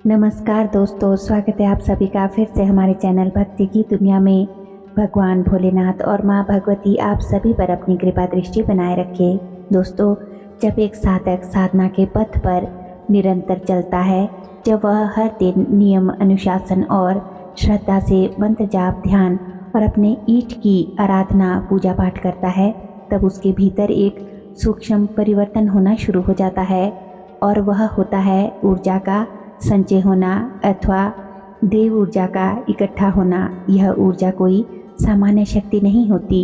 नमस्कार दोस्तों, स्वागत है आप सभी का फिर से हमारे चैनल भक्ति की दुनिया में। भगवान भोलेनाथ और माँ भगवती आप सभी पर अपनी कृपा दृष्टि बनाए रखे। दोस्तों, जब एक साधक साधना के पथ पर निरंतर चलता है, जब वह हर दिन नियम, अनुशासन और श्रद्धा से मंत्र जाप, ध्यान और अपने ईष्ट की आराधना, पूजा पाठ करता है, तब उसके भीतर एक सूक्ष्म परिवर्तन होना शुरू हो जाता है और वह होता है ऊर्जा का संचय होना अथवा देव ऊर्जा का इकट्ठा होना। यह ऊर्जा कोई सामान्य शक्ति नहीं होती,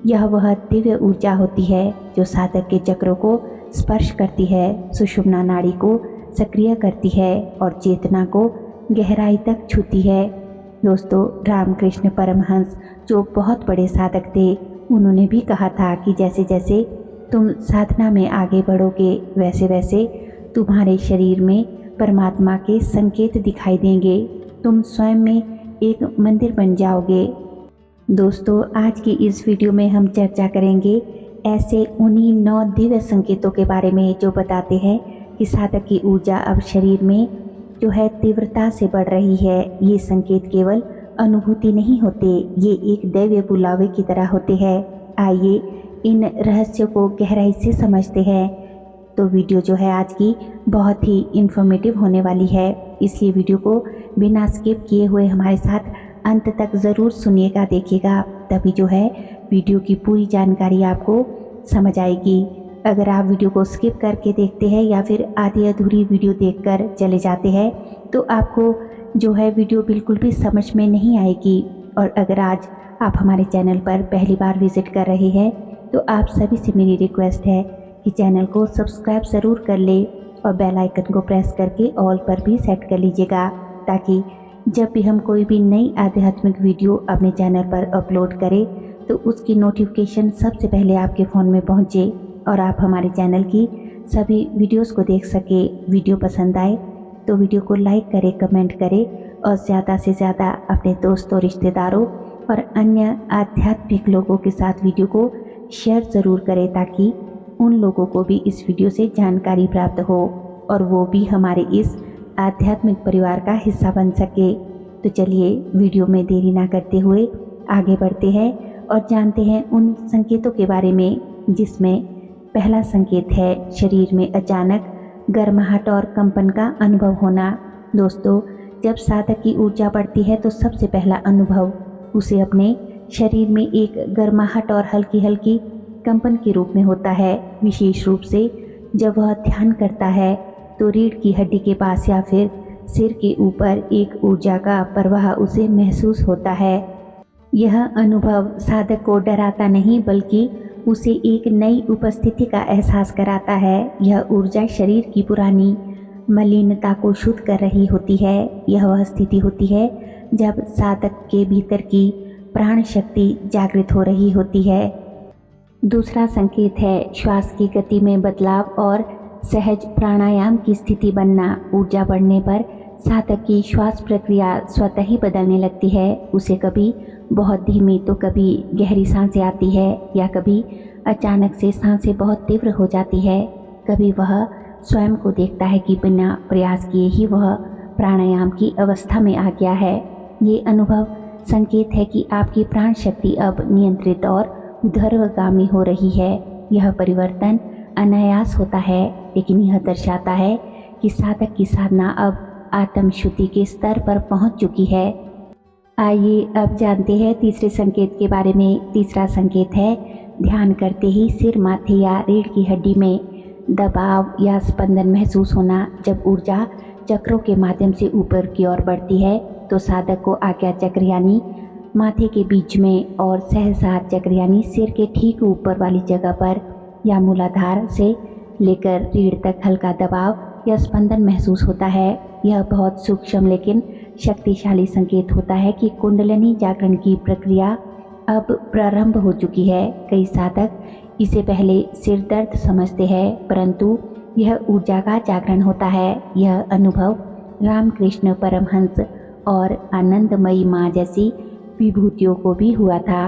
यह वह दिव्य ऊर्जा होती है जो साधक के चक्रों को स्पर्श करती है, सुषुम्ना नाड़ी को सक्रिय करती है और चेतना को गहराई तक छूती है। दोस्तों, रामकृष्ण परमहंस जो बहुत बड़े साधक थे, उन्होंने भी कहा था कि जैसे जैसे तुम साधना में आगे बढ़ोगे, वैसे वैसे तुम्हारे शरीर में परमात्मा के संकेत दिखाई देंगे, तुम स्वयं में एक मंदिर बन जाओगे। दोस्तों, आज की इस वीडियो में हम चर्चा करेंगे ऐसे उन्हीं 9 दिव्य संकेतों के बारे में जो बताते हैं कि साधक की ऊर्जा अब शरीर में जो है तीव्रता से बढ़ रही है। ये संकेत केवल अनुभूति नहीं होते, ये एक दैवीय बुलावे की तरह होते हैं। आइए इन रहस्यों को गहराई से समझते हैं। तो वीडियो जो है आज की बहुत ही इन्फॉर्मेटिव होने वाली है, इसलिए वीडियो को बिना स्किप किए हुए हमारे साथ अंत तक ज़रूर सुनिएगा, देखिएगा, तभी जो है वीडियो की पूरी जानकारी आपको समझ आएगी। अगर आप वीडियो को स्किप करके देखते हैं या फिर आधी अधूरी वीडियो देखकर चले जाते हैं तो आपको जो है वीडियो बिल्कुल भी समझ में नहीं आएगी। और अगर आज आप हमारे चैनल पर पहली बार विजिट कर रहे हैं तो आप सभी से मेरी रिक्वेस्ट है कि चैनल को सब्सक्राइब ज़रूर कर ले और बेल आइकन को प्रेस करके ऑल पर भी सेट कर लीजिएगा, ताकि जब भी हम कोई भी नई आध्यात्मिक वीडियो अपने चैनल पर अपलोड करें तो उसकी नोटिफिकेशन सबसे पहले आपके फ़ोन में पहुंचे और आप हमारे चैनल की सभी वीडियोस को देख सके। वीडियो पसंद आए तो वीडियो को लाइक करें, कमेंट करें और ज़्यादा से ज़्यादा अपने दोस्तों, रिश्तेदारों और अन्य आध्यात्मिक लोगों के साथ वीडियो को शेयर ज़रूर करें, ताकि उन लोगों को भी इस वीडियो से जानकारी प्राप्त हो और वो भी हमारे इस आध्यात्मिक परिवार का हिस्सा बन सके। तो चलिए वीडियो में देरी ना करते हुए आगे बढ़ते हैं और जानते हैं उन संकेतों के बारे में, जिसमें पहला संकेत है शरीर में अचानक गर्माहट और कंपन का अनुभव होना। दोस्तों, जब साधक की ऊर्जा बढ़ती है तो सबसे पहला अनुभव उसे अपने शरीर में एक गर्माहट और हल्की हल्की कंपन के रूप में होता है। विशेष रूप से जब वह ध्यान करता है तो रीढ़ की हड्डी के पास या फिर सिर के ऊपर एक ऊर्जा का प्रवाह उसे महसूस होता है। यह अनुभव साधक को डराता नहीं, बल्कि उसे एक नई उपस्थिति का एहसास कराता है। यह ऊर्जा शरीर की पुरानी मलिनता को शुद्ध कर रही होती है। यह वह स्थिति होती है जब साधक के भीतर की प्राण शक्ति जागृत हो रही होती है। दूसरा संकेत है श्वास की गति में बदलाव और सहज प्राणायाम की स्थिति बनना। ऊर्जा बढ़ने पर साधक की श्वास प्रक्रिया स्वतः ही बदलने लगती है। उसे कभी बहुत धीमी तो कभी गहरी सांसें आती है, या कभी अचानक से सांसें बहुत तीव्र हो जाती है। कभी वह स्वयं को देखता है कि बिना प्रयास किए ही वह प्राणायाम की अवस्था में आ गया है। ये अनुभव संकेत है कि आपकी प्राण शक्ति अब नियंत्रित और ऊर्ध्वगामी हो रही है। यह परिवर्तन अनायास होता है, लेकिन यह दर्शाता है कि साधक की साधना अब आत्मशुद्धि के स्तर पर पहुंच चुकी है। आइए अब जानते हैं तीसरे संकेत के बारे में। तीसरा संकेत है ध्यान करते ही सिर, माथे या रीढ़ की हड्डी में दबाव या स्पंदन महसूस होना। जब ऊर्जा चक्रों के माध्यम से ऊपर की ओर बढ़ती है तो साधक को आज्ञा चक्र यानी माथे के बीच में और सहस्रार चक्र यानी सिर के ठीक ऊपर वाली जगह पर या मूलाधार से लेकर रीढ़ तक हल्का दबाव या स्पंदन महसूस होता है। यह बहुत सूक्ष्म लेकिन शक्तिशाली संकेत होता है कि कुंडलिनी जागरण की प्रक्रिया अब प्रारंभ हो चुकी है। कई साधक इसे पहले सिर दर्द समझते हैं, परंतु यह ऊर्जा का जागरण होता है। यह अनुभव रामकृष्ण परमहंस और आनंदमयी माँ जैसी विभूतियों को भी हुआ था।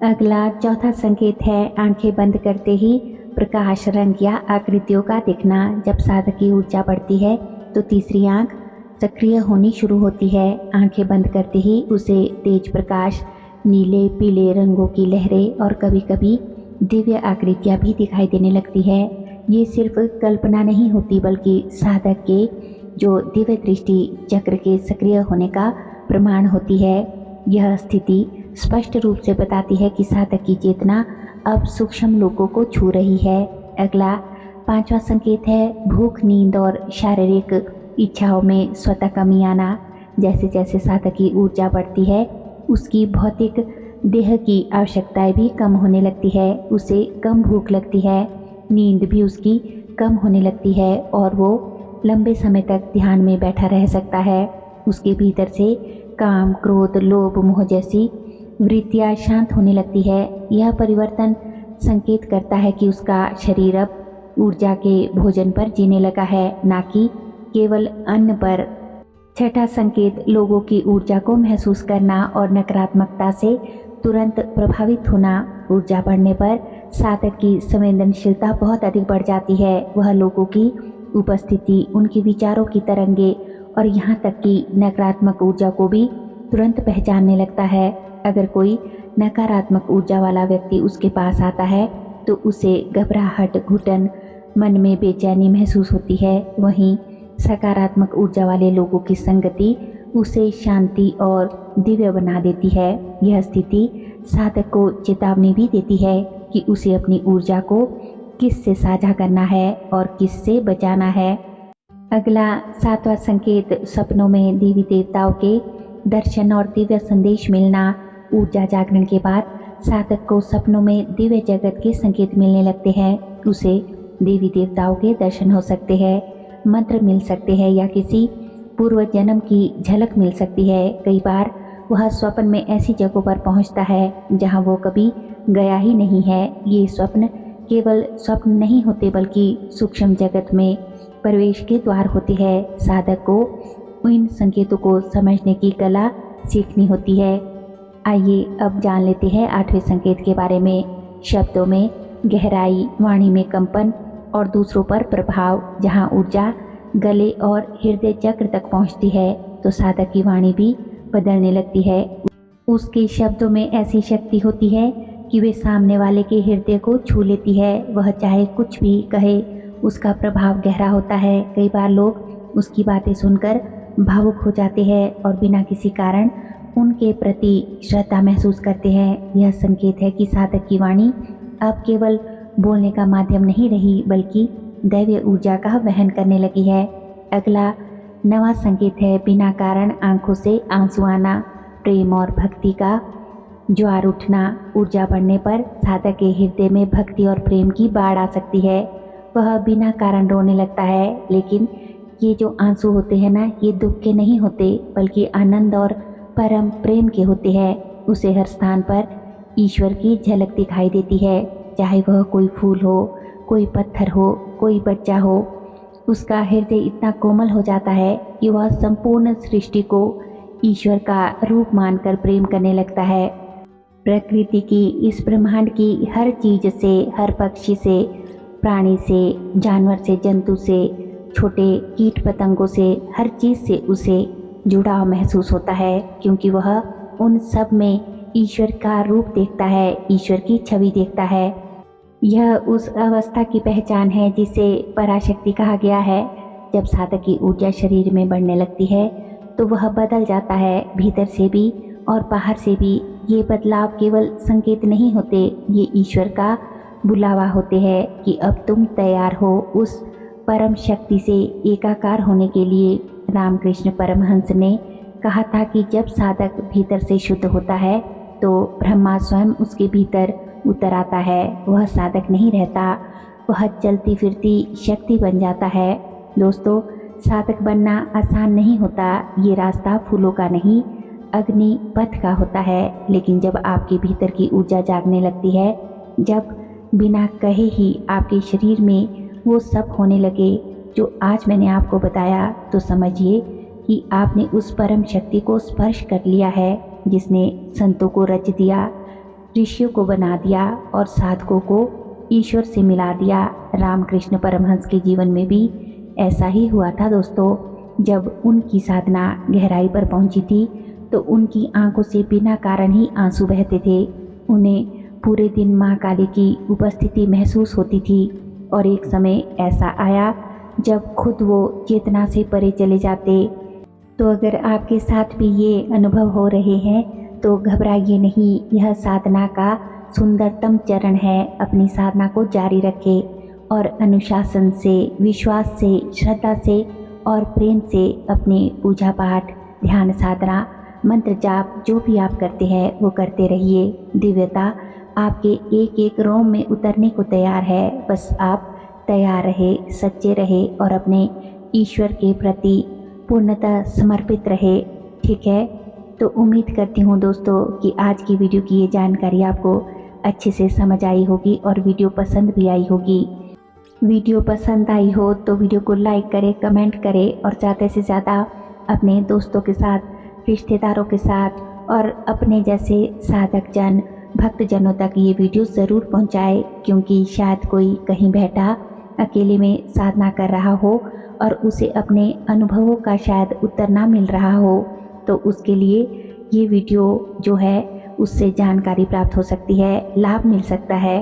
अगला चौथा संकेत है आंखें बंद करते ही प्रकाश, रंग या आकृतियों का दिखना। जब साधक की ऊर्जा बढ़ती है तो तीसरी आंख सक्रिय होनी शुरू होती है। आंखें बंद करते ही उसे तेज प्रकाश, नीले पीले रंगों की लहरें और कभी कभी दिव्य आकृतियाँ भी दिखाई देने लगती है। ये सिर्फ कल्पना नहीं होती बल्कि साधक के जो दिव्य दृष्टि चक्र के सक्रिय होने का प्रमाण होती है। यह स्थिति स्पष्ट रूप से बताती है कि साधक की चेतना अब सूक्ष्म लोकों को छू रही है। अगला 5वां संकेत है भूख, नींद और शारीरिक इच्छाओं में स्वतः कमी आना। जैसे जैसे साधक की ऊर्जा बढ़ती है उसकी भौतिक देह की आवश्यकताएं भी कम होने लगती है। उसे कम भूख लगती है, नींद भी उसकी कम होने लगती है और वो लंबे समय तक ध्यान में बैठा रह सकता है। उसके भीतर से काम, क्रोध, लोभ, मोह जैसी वृत्तियाँ शांत होने लगती है। यह परिवर्तन संकेत करता है कि उसका शरीर अब ऊर्जा के भोजन पर जीने लगा है, ना कि केवल अन्न पर। 6वां संकेत लोगों की ऊर्जा को महसूस करना और नकारात्मकता से तुरंत प्रभावित होना। ऊर्जा बढ़ने पर साधक की संवेदनशीलता बहुत अधिक बढ़ जाती है। वह लोगों की उपस्थिति, उनके विचारों की तरंगे और यहाँ तक कि नकारात्मक ऊर्जा को भी तुरंत पहचानने लगता है। अगर कोई नकारात्मक ऊर्जा वाला व्यक्ति उसके पास आता है तो उसे घबराहट, घुटन, मन में बेचैनी महसूस होती है। वहीं सकारात्मक ऊर्जा वाले लोगों की संगति उसे शांति और दिव्य बना देती है। यह स्थिति साधक को चेतावनी भी देती है कि उसे अपनी ऊर्जा को किससे साझा करना है और किससे बचाना है। अगला 7वां संकेत सपनों में देवी देवताओं के दर्शन और दिव्य संदेश मिलना। ऊर्जा जागरण के बाद साधक को सपनों में दिव्य जगत के संकेत मिलने लगते हैं। उसे देवी देवताओं के दर्शन हो सकते हैं, मंत्र मिल सकते हैं या किसी पूर्व जन्म की झलक मिल सकती है। कई बार वह स्वप्न में ऐसी जगहों पर पहुंचता है जहां वो कभी गया ही नहीं है। ये स्वप्न केवल स्वप्न नहीं होते बल्कि सूक्ष्म जगत में प्रवेश के द्वार होते हैं। साधक को इन संकेतों को समझने की कला सीखनी होती है। आइए अब जान लेते हैं 8वें संकेत के बारे में। शब्दों में गहराई, वाणी में कंपन और दूसरों पर प्रभाव। जहां ऊर्जा गले और हृदय चक्र तक पहुंचती है तो साधक की वाणी भी बदलने लगती है। उसके शब्दों में ऐसी शक्ति होती है कि वे सामने वाले के हृदय को छू लेती है। वह चाहे कुछ भी कहे, उसका प्रभाव गहरा होता है। कई बार लोग उसकी बातें सुनकर भावुक हो जाते हैं और बिना किसी कारण उनके प्रति श्रद्धा महसूस करते हैं। यह संकेत है कि साधक की वाणी अब केवल बोलने का माध्यम नहीं रही बल्कि दैवीय ऊर्जा का वहन करने लगी है। अगला 9वां संकेत है बिना कारण आंखों से आंसू आना। प्रेम और भक्ति का ज्वार उठना। ऊर्जा बढ़ने पर साधक के हृदय में भक्ति और प्रेम की बाढ़ आ सकती है। वह बिना कारण रोने लगता है, लेकिन ये जो आंसू होते हैं ना, ये दुख के नहीं होते बल्कि आनंद और परम प्रेम के होते हैं। उसे हर स्थान पर ईश्वर की झलक दिखाई देती है, चाहे वह कोई फूल हो, कोई पत्थर हो, कोई बच्चा हो। उसका हृदय इतना कोमल हो जाता है कि वह संपूर्ण सृष्टि को ईश्वर का रूप मानकर प्रेम करने लगता है। प्रकृति की, इस ब्रह्मांड की हर चीज से, हर पक्षी से, प्राणी से, जानवर से, जंतु से, छोटे कीट पतंगों से, हर चीज से उसे जुड़ाव महसूस होता है, क्योंकि वह उन सब में ईश्वर का रूप देखता है, ईश्वर की छवि देखता है। यह उस अवस्था की पहचान है जिसे पराशक्ति कहा गया है। जब साधक की ऊर्जा शरीर में बढ़ने लगती है तो वह बदल जाता है, भीतर से भी और बाहर से भी। ये बदलाव केवल संकेत नहीं होते, ये ईश्वर का बुलावा होते हैं कि अब तुम तैयार हो उस परम शक्ति से एकाकार होने के लिए। रामकृष्ण परमहंस ने कहा था कि जब साधक भीतर से शुद्ध होता है तो ब्रह्मा स्वयं उसके भीतर उतर आता है। वह साधक नहीं रहता, वह चलती फिरती शक्ति बन जाता है। दोस्तों, साधक बनना आसान नहीं होता। ये रास्ता फूलों का नहीं, अग्नि पथ का होता है। लेकिन जब आपके भीतर की ऊर्जा जागने लगती है, जब बिना कहे ही आपके शरीर में वो सब होने लगे जो आज मैंने आपको बताया, तो समझिए कि आपने उस परम शक्ति को स्पर्श कर लिया है जिसने संतों को रच दिया, ऋषियों को बना दिया और साधकों को ईश्वर से मिला दिया। रामकृष्ण परमहंस के जीवन में भी ऐसा ही हुआ था दोस्तों। जब उनकी साधना गहराई पर पहुंची थी तो उनकी आंखों से बिना कारण ही आंसू बहते थे। उन्हें पूरे दिन माँ काली की उपस्थिति महसूस होती थी और एक समय ऐसा आया जब खुद वो चेतना से परे चले जाते। तो अगर आपके साथ भी ये अनुभव हो रहे हैं तो घबराइए नहीं, यह साधना का सुंदरतम चरण है। अपनी साधना को जारी रखें और अनुशासन से, विश्वास से, श्रद्धा से और प्रेम से अपने पूजा पाठ, ध्यान साधना, मंत्र जाप जो भी आप करते हैं वो करते रहिए। दिव्यता आपके एक एक रोम में उतरने को तैयार है। बस आप तैयार रहे, सच्चे रहे और अपने ईश्वर के प्रति पूर्णतः समर्पित रहे। ठीक है, तो उम्मीद करती हूँ दोस्तों कि आज की वीडियो की ये जानकारी आपको अच्छे से समझ आई होगी और वीडियो पसंद भी आई होगी। वीडियो पसंद आई हो तो वीडियो को लाइक करें, कमेंट करें और ज़्यादा से ज़्यादा अपने दोस्तों के साथ, रिश्तेदारों के साथ और अपने जैसे साधक जन, भक्तजनों तक ये वीडियो ज़रूर पहुंचाए, क्योंकि शायद कोई कहीं बैठा अकेले में साधना कर रहा हो और उसे अपने अनुभवों का शायद उत्तर ना मिल रहा हो, तो उसके लिए ये वीडियो जो है उससे जानकारी प्राप्त हो सकती है, लाभ मिल सकता है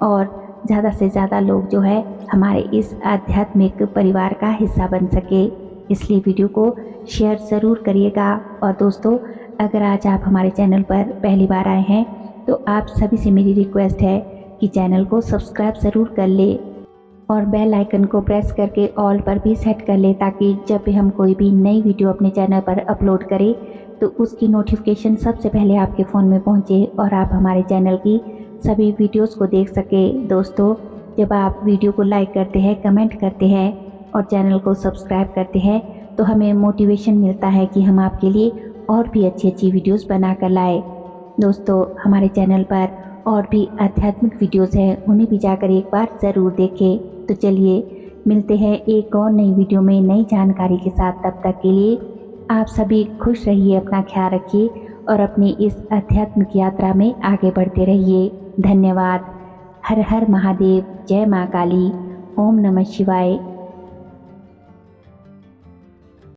और ज़्यादा से ज़्यादा लोग जो है हमारे इस आध्यात्मिक परिवार का हिस्सा बन सके। इसलिए वीडियो को शेयर ज़रूर करिएगा। और दोस्तों, अगर आज आप हमारे चैनल पर पहली बार आए हैं तो आप सभी से मेरी रिक्वेस्ट है कि चैनल को सब्सक्राइब ज़रूर कर ले और बेल आइकन को प्रेस करके ऑल पर भी सेट कर ले, ताकि जब भी हम कोई भी नई वीडियो अपने चैनल पर अपलोड करें तो उसकी नोटिफिकेशन सबसे पहले आपके फ़ोन में पहुंचे और आप हमारे चैनल की सभी वीडियोस को देख सके। दोस्तों, जब आप वीडियो को लाइक करते हैं, कमेंट करते हैं और चैनल को सब्सक्राइब करते हैं तो हमें मोटिवेशन मिलता है कि हम आपके लिए और भी अच्छी अच्छी वीडियोस बना कर लाए। दोस्तों, हमारे चैनल पर और भी आध्यात्मिक वीडियोस हैं, उन्हें भी जाकर एक बार ज़रूर देखें। तो चलिए मिलते हैं एक और नई वीडियो में नई जानकारी के साथ। तब तक के लिए आप सभी खुश रहिए, अपना ख्याल रखिए और अपनी इस आध्यात्मिक यात्रा में आगे बढ़ते रहिए। धन्यवाद। हर हर महादेव। जय माँ काली। ओम नमः शिवाय।